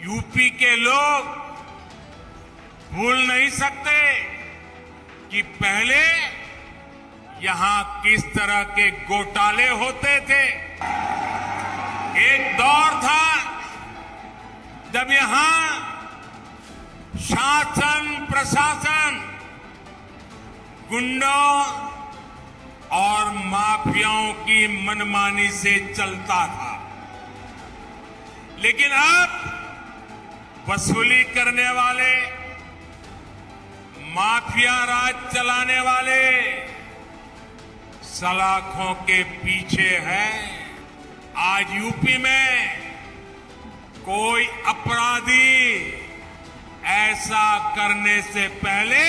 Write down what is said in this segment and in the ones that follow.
UP के लोग भूल नहीं सकते कि पहले यहां किस तरह के घोटाले होते थे। एक दौर था जब यहां शासन प्रशासन गुंडों और माफियाओं की मनमानी से चलता था, लेकिन अब वसूली करने वाले, माफिया राज चलाने वाले सलाखों के पीछे हैं। आज यूपी में कोई अपराधी ऐसा करने से पहले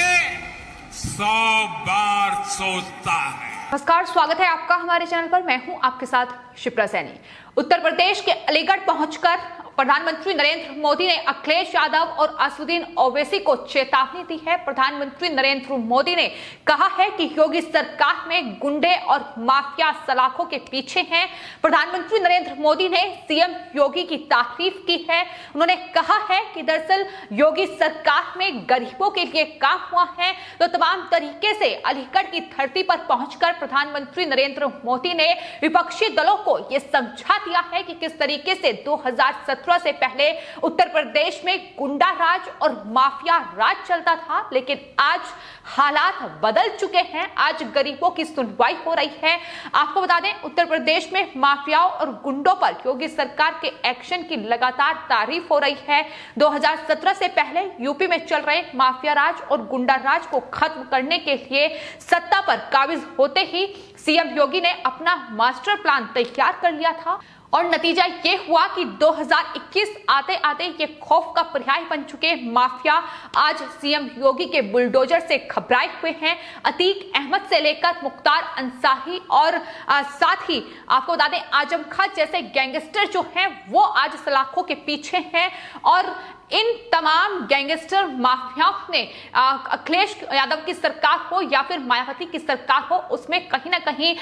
100 बार सोचता है। नमस्कार, स्वागत है आपका हमारे चैनल पर। मैं हूं आपके साथ शिप्रा सैनी। उत्तर प्रदेश के अलीगढ़ पहुंचकर प्रधानमंत्री नरेंद्र मोदी ने अखिलेश यादव और असदुद्दीन ओवैसी को चेतावनी दी है। प्रधानमंत्री नरेंद्र मोदी ने कहा है कि योगी सरकार में गुंडे और माफिया सलाखों के पीछे हैं। प्रधानमंत्री नरेंद्र मोदी ने सीएम योगी की तारीफ की है। उन्होंने कहा है कि दरअसल योगी सरकार में गरीबों के लिए काम हुआ है। तो तमाम तरीके से अलीगढ़ की धरती पर पहुंचकर प्रधानमंत्री नरेंद्र मोदी ने विपक्षी दलों को यह समझा दिया है कि किस तरीके से 2017 से पहले उत्तर प्रदेश में गुंडा राज और माफिया राज चलता था, लेकिन आज हालात बदल चुके हैं। आज गरीबों की सुनवाई हो रही है। आपको बता दें, उत्तर प्रदेश में माफियाओं और गुंडों पर योगी सरकार के एक्शन की लगातार तारीफ हो रही है। 2017 से पहले यूपी में चल रहे माफिया राज और गुंडा राज को खत्म करने के लिए सत्ता पर काबिज होते ही सीएम योगी ने अपना मास्टर प्लान तैयार कर लिया था और नतीजा ये हुआ कि 2021 आते आते ये खौफ का पर्याय बन चुके माफिया आज सीएम योगी के बुलडोजर से घबराए हुए हैं। अतीक अहमद से लेकर मुख्तार अंसारी और साथ ही आपको बता दें आजम खान जैसे गैंगस्टर जो हैं वो आज सलाखों के पीछे हैं। और इन तमाम गैंगस्टर माफियाओं ने अखिलेश यादव की सरकार हो या फिर मायावती की सरकार हो, उसमें कहीं ना कहीं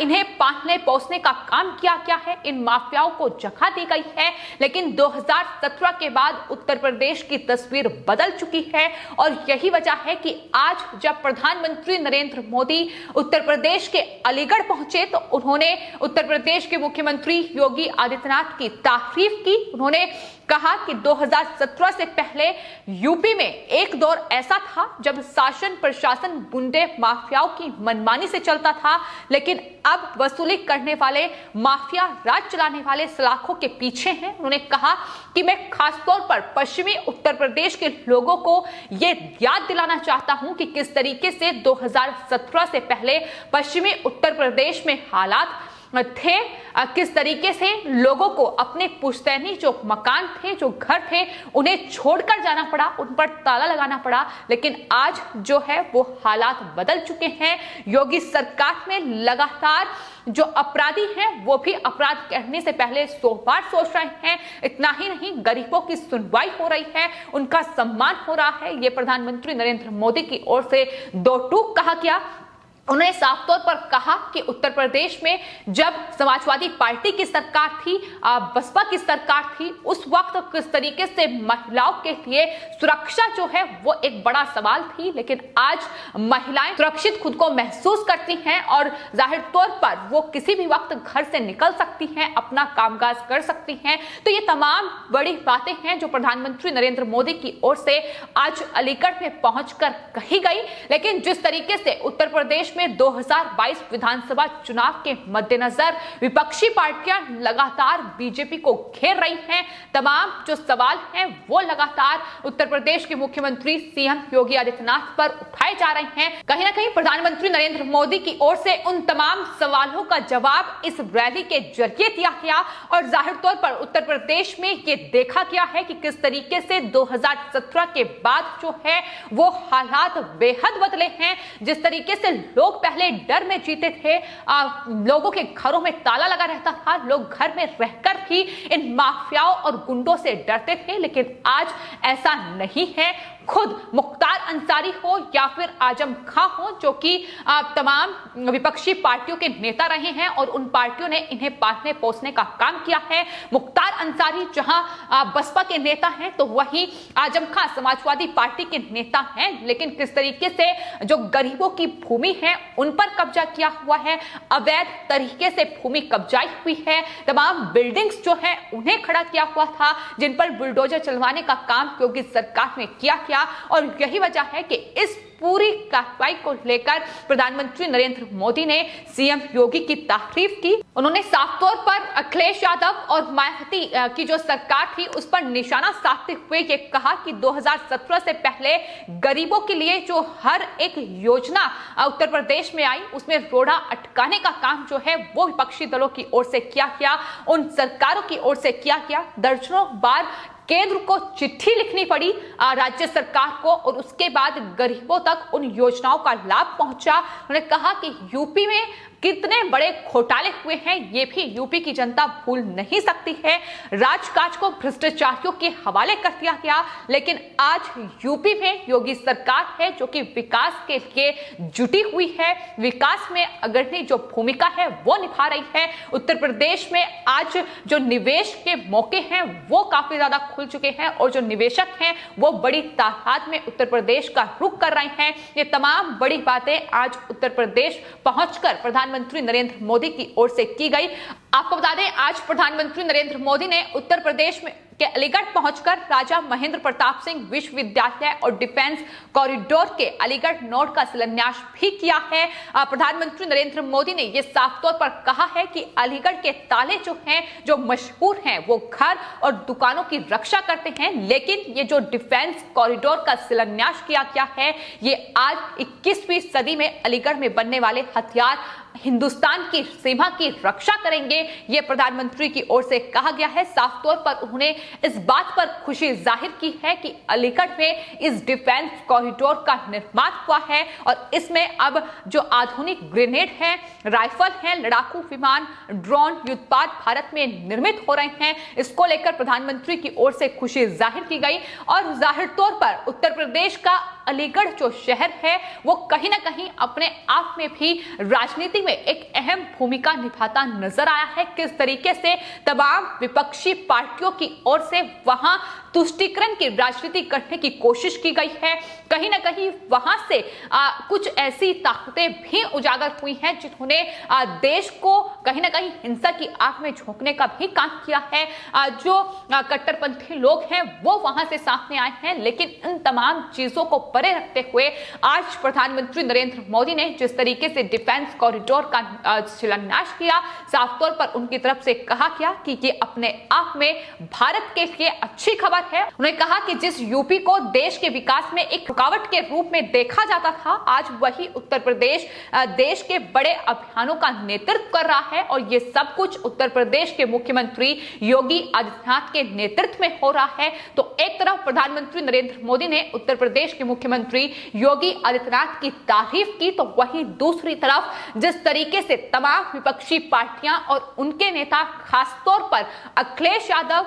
इन्हें पालने पोसने का काम किया गया है। इन माफियाओं को जगह दी गई है। लेकिन 2017 के बाद उत्तर प्रदेश की तस्वीर बदल चुकी है और यही वजह है कि आज जब प्रधानमंत्री नरेंद्र मोदी उत्तर प्रदेश के अलीगढ़ पहुंचे तो उन्होंने उत्तर प्रदेश के मुख्यमंत्री योगी आदित्यनाथ की तारीफ की। उन्होंने कहा कि 2017 से पहले यूपी में एक दौर ऐसा था जब शासन प्रशासन गुंडे माफियाओं की मनमानी से चलता था, लेकिन अब वसूली करने वाले माफिया राज चलाने वाले सलाखों के पीछे हैं। उन्होंने कहा कि मैं खासतौर पर पश्चिमी उत्तर प्रदेश के लोगों को यह याद दिलाना चाहता हूं कि किस तरीके से 2017 से पहले पश्चिमी उत्तर प्रदेश में हालात थे, किस तरीके से लोगों को अपने पुश्तैनी जो मकान थे, जो घर थे, उन्हें छोड़कर जाना पड़ा, उन पर ताला लगाना पड़ा। लेकिन आज जो है वो हालात बदल चुके हैं। योगी सरकार में लगातार जो अपराधी हैं वो भी अपराध करने से पहले 100 बार सोच रहे हैं। इतना ही नहीं, गरीबों की सुनवाई हो रही है, उनका सम्मान हो रहा है। ये प्रधानमंत्री नरेंद्र मोदी की ओर से दो टूक कहा गया। उन्होंने साफ तौर पर कहा कि उत्तर प्रदेश में जब समाजवादी पार्टी की सरकार थी, बसपा की सरकार थी, उस वक्त किस तरीके से महिलाओं के लिए सुरक्षा जो है वो एक बड़ा सवाल थी, लेकिन आज महिलाएं सुरक्षित खुद को महसूस करती हैं और जाहिर तौर पर वो किसी भी वक्त घर से निकल सकती हैं, अपना कामकाज कर सकती हैं। तो ये तमाम बड़ी बातें हैं जो प्रधानमंत्री नरेंद्र मोदी की ओर से आज अलीगढ़ में पहुंचकर कही गई। लेकिन जिस तरीके से उत्तर प्रदेश में 2022 विधानसभा चुनाव के मद्देनजर विपक्षी पार्टियां लगातार बीजेपी को घेर रही हैं, तमाम जो सवाल हैं वो लगातार उत्तर प्रदेश के मुख्यमंत्री सीएम योगी आदित्यनाथ पर उठाए जा रहे हैं। कहीं ना कहीं प्रधानमंत्री नरेंद्र मोदी की ओर से उन तमाम सवालों का जवाब इस रैली के जरिए दिया गया और जाहिर तौर पर उत्तर प्रदेश में ये देखा गया है कि किस तरीके से 2017 के बाद जो है वो हालात बेहद बदले हैं। जिस तरीके से लोग लोग पहले डर में जीते थे, लोगों के घरों में ताला लगा रहता था, लोग घर में रहकर भी इन माफियाओं और गुंडों से डरते थे। लेकिन आज ऐसा नहीं है। खुद मुख्तार अंसारी हो या फिर आजम खां हो, जो कि तमाम विपक्षी पार्टियों के नेता रहे हैं और उन पार्टियों ने इन्हें पालने पोसने का काम किया है। मुख्तार अंसारी जहां बसपा के नेता हैं तो वहीं आजम खां समाजवादी पार्टी के नेता हैं। लेकिन किस तरीके से जो गरीबों की भूमि है उन पर कब्जा किया हुआ है, अवैध तरीके से भूमि कब्जाई हुई है, तमाम बिल्डिंग्स जो है उन्हें खड़ा किया हुआ था, जिन पर बुलडोजर चलवाने का काम योगी सरकार ने किया। और यही वजह है कि इस पूरी कार्रवाई को लेकर प्रधानमंत्री नरेंद्र मोदी ने सीएम योगी की तारीफ की। उन्होंने साफ तौर पर अखिलेश यादव और मायावती की जो सरकार थी उस पर निशाना साधते हुए ये कहा कि 2017 से पहले गरीबों के लिए जो हर एक योजना उत्तर प्रदेश में आई उसमें रोड़ा अटकाने का काम जो है वो विपक्षी दलों की ओर से किया गया, उन सरकारों की ओर से किया गया। दर्जनों बार केंद्र को चिट्ठी लिखनी पड़ी राज्य सरकार को और उसके बाद गरीबों तक उन योजनाओं का लाभ पहुंचा। उन्होंने कहा कि यूपी में कितने बड़े घोटाले हुए हैं ये भी यूपी की जनता भूल नहीं सकती है। राजकाज को भ्रष्टाचारियों के हवाले कर दिया गया, लेकिन आज यूपी में योगी सरकार है जो कि विकास के लिए जुटी हुई है, विकास में अग्रणी जो भूमिका है वो निभा रही है। उत्तर प्रदेश में आज जो निवेश के मौके हैं वो काफी ज्यादा खुल चुके हैं और जो निवेशक हैं वो बड़ी तादाद में उत्तर प्रदेश का रुख कर रहे हैं। ये तमाम बड़ी बातें आज उत्तर प्रदेश पहुंचकर प्रधानमंत्री नरेंद्र मोदी की ओर से की गई। आपको बता दें आज प्रधानमंत्री नरेंद्र मोदी ने उत्तर प्रदेश में के अलीगढ़ पहुंचकर राजा महेंद्र प्रताप सिंह विश्वविद्यालय और डिफेंस कॉरिडोर के अलीगढ़ नोड का शिलान्यास भी किया है। प्रधानमंत्री नरेंद्र मोदी ने यह साफ तौर पर कहा है कि अलीगढ़ के ताले जो हैं जो मशहूर हैं वो घर और दुकानों की रक्षा करते हैं, लेकिन ये जो डिफेंस कॉरिडोर का शिलान्यास किया गया है ये आज 21वीं सदी में अलीगढ़ में बनने वाले हथियार हिंदुस्तान की सीमा की रक्षा करेंगे, ये प्रधानमंत्री की ओर से कहा गया है। साफ तौर पर उन्होंने इस बात पर खुशी जाहिर की है कि अलीगढ़ में इस डिफेंस कॉरिडोर का निर्माण हुआ है और इसमें अब जो आधुनिक ग्रेनेड है, राइफल है, लड़ाकू विमान, ड्रोन, युद्धपात भारत में निर्मित हो रहे हैं। इसको लेकर प्रधानमंत्री की ओर से खुशी जाहिर की गई और जाहिर तौर पर उत्तर प्रदेश का अलीगढ़ जो शहर है वो कहीं ना कहीं अपने आप में भी राजनीति में एक अहम भूमिका निभाता नजर आया है। किस तरीके से तमाम विपक्षी पार्टियों की ओर से वहां तुष्टीकरण की राजनीति करने की कोशिश की गई है, कहीं ना कहीं वहां से कुछ ऐसी ताकतें भी उजागर हुई हैं जिन्होंने देश को कहीं ना कहीं हिंसा की आग में झोंकने का भी काम किया है। जो कट्टरपंथी लोग हैं वो वहां से सामने आए हैं, लेकिन इन तमाम चीजों को परे रखते हुए आज प्रधानमंत्री नरेंद्र मोदी ने जिस तरीके से डिफेंस कॉरिडोर का शिलान्यास किया, साफ तौर पर उनकी तरफ से कहा गया कि ये अपने आप में भारत के लिए अच्छी खबर है। उन्होंने कहा कि जिस यूपी को देश के विकास में एक रुकावट के रूप में देखा जाता था, आज वही उत्तर प्रदेश देश के बड़े अभियानों का नेतृत्व कर रहा है और ये सब कुछ उत्तर प्रदेश के मुख्यमंत्री योगी आदित्यनाथ के नेतृत्व में हो रहा है। तो एक तरफ प्रधानमंत्री नरेंद्र मोदी ने उत्तर प्रदेश के मुख्यमंत्री योगी आदित्यनाथ की तारीफ की, तो वहीं दूसरी तरफ जिस तरीके से तमाम विपक्षी पार्टियां और उनके नेता खासतौर पर अखिलेश यादव,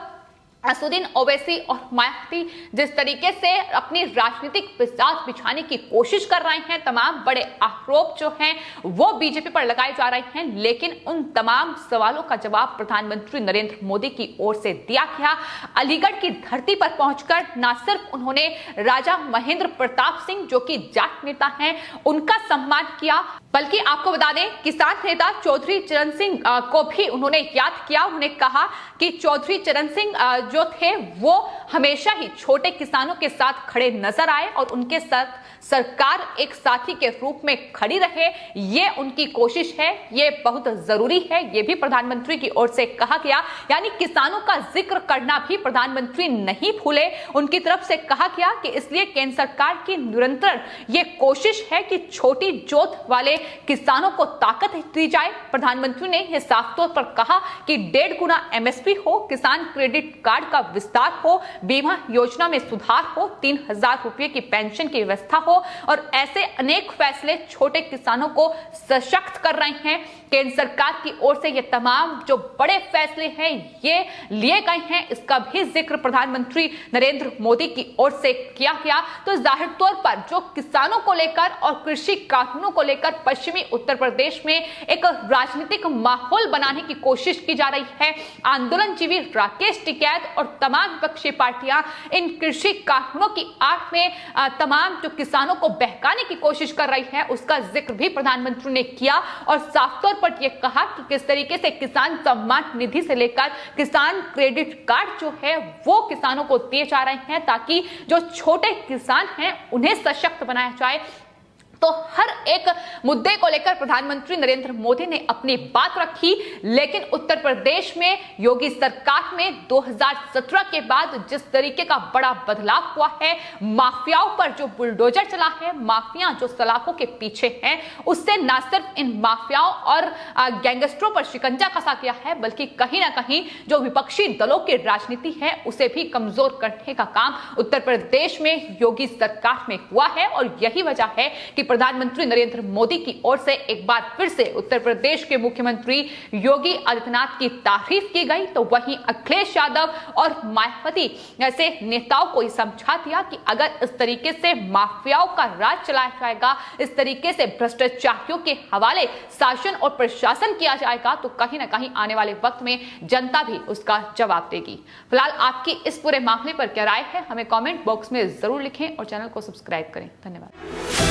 असदुद्दीन ओवैसी और मायावती जिस तरीके से अपनी राजनीतिक पिसाच बिछाने की कोशिश कर रहे हैं, तमाम बड़े आरोप जो हैं वो बीजेपी पर लगाए जा रहे हैं, लेकिन उन तमाम सवालों का जवाब प्रधानमंत्री नरेंद्र मोदी की ओर से दिया गया। अलीगढ़ की धरती पर पहुंचकर न सिर्फ उन्होंने राजा महेंद्र प्रताप सिंह जो कि जाट नेता हैं उनका सम्मान किया, बल्कि आपको बता दें किसान नेता चौधरी चरण सिंह को भी उन्होंने याद किया। उन्होंने कहा कि चौधरी चरण सिंह जो थे वो हमेशा ही छोटे किसानों के साथ खड़े नजर आए और उनके साथ सरकार एक साथी के रूप में खड़ी रहे, ये उनकी कोशिश है, ये बहुत जरूरी है, ये भी प्रधानमंत्री की ओर से कहा गया। यानी किसानों का जिक्र करना भी प्रधानमंत्री नहीं भूले। उनकी तरफ से कहा गया कि इसलिए केंद्र सरकार की निरंतर ये कोशिश है कि छोटी जोत वाले किसानों को ताकत दी जाए। प्रधानमंत्री ने यह साफ तौर पर कहा कि 1.5 गुना MSP हो, किसान क्रेडिट कार्ड कार्ड का विस्तार हो, बीमा योजना में सुधार हो, 3,000 रुपए की पेंशन की व्यवस्था हो और ऐसे अनेक फैसले छोटे किसानों को सशक्त कर रहे हैं। केंद्र सरकार की ओर से ये तमाम जो बड़े फैसले हैं ये लिए गए हैं, इसका भी जिक्र प्रधानमंत्री नरेंद्र मोदी की ओर से किया गया। तो जाहिर तौर पर जो किसानों को लेकर और कृषि कानूनों को लेकर पश्चिमी उत्तर प्रदेश में एक राजनीतिक माहौल बनाने की कोशिश की जा रही है। आंदोलनजीवी राकेश टिकैत और तमाम विपक्षी पार्टियां इन कृषि कानूनों की आड़ में तमाम जो किसानों को बहकाने की कोशिश कर रही है, उसका जिक्र भी प्रधानमंत्री ने किया और साफ तौर पर यह कहा कि किस तरीके से किसान सम्मान निधि से लेकर किसान क्रेडिट कार्ड जो है वो किसानों को दिए जा रहे हैं ताकि जो छोटे किसान हैं उन्हें सशक्त बनाया जाए। तो हर एक मुद्दे को लेकर प्रधानमंत्री नरेंद्र मोदी ने अपनी बात रखी, लेकिन उत्तर प्रदेश में योगी सरकार में 2017 के बाद जिस तरीके का बड़ा बदलाव हुआ है, माफियाओं पर जो बुलडोजर चला है, माफिया जो सलाखों के पीछे हैं, उससे न सिर्फ इन माफियाओं और गैंगस्टरों पर शिकंजा कसा गया है, बल्कि कहीं ना कहीं जो विपक्षी दलों की राजनीति है उसे भी कमजोर करने का काम उत्तर प्रदेश में योगी सरकार में हुआ है। और यही वजह है कि प्रधानमंत्री नरेंद्र मोदी की ओर से एक बार फिर से उत्तर प्रदेश के मुख्यमंत्री योगी आदित्यनाथ की तारीफ की गई, तो वहीं अखिलेश यादव और मायावती ऐसे नेताओं को समझा दिया कि अगर इस तरीके से माफियाओं का राज चलाया जाएगा, इस तरीके से भ्रष्टाचारियों के हवाले शासन और प्रशासन किया जाएगा, तो कहीं ना कहीं आने वाले वक्त में जनता भी उसका जवाब देगी। फिलहाल आपकी इस पूरे मामले पर क्या राय है, हमें कमेंट बॉक्स में जरूर लिखें और चैनल को सब्सक्राइब करें। धन्यवाद।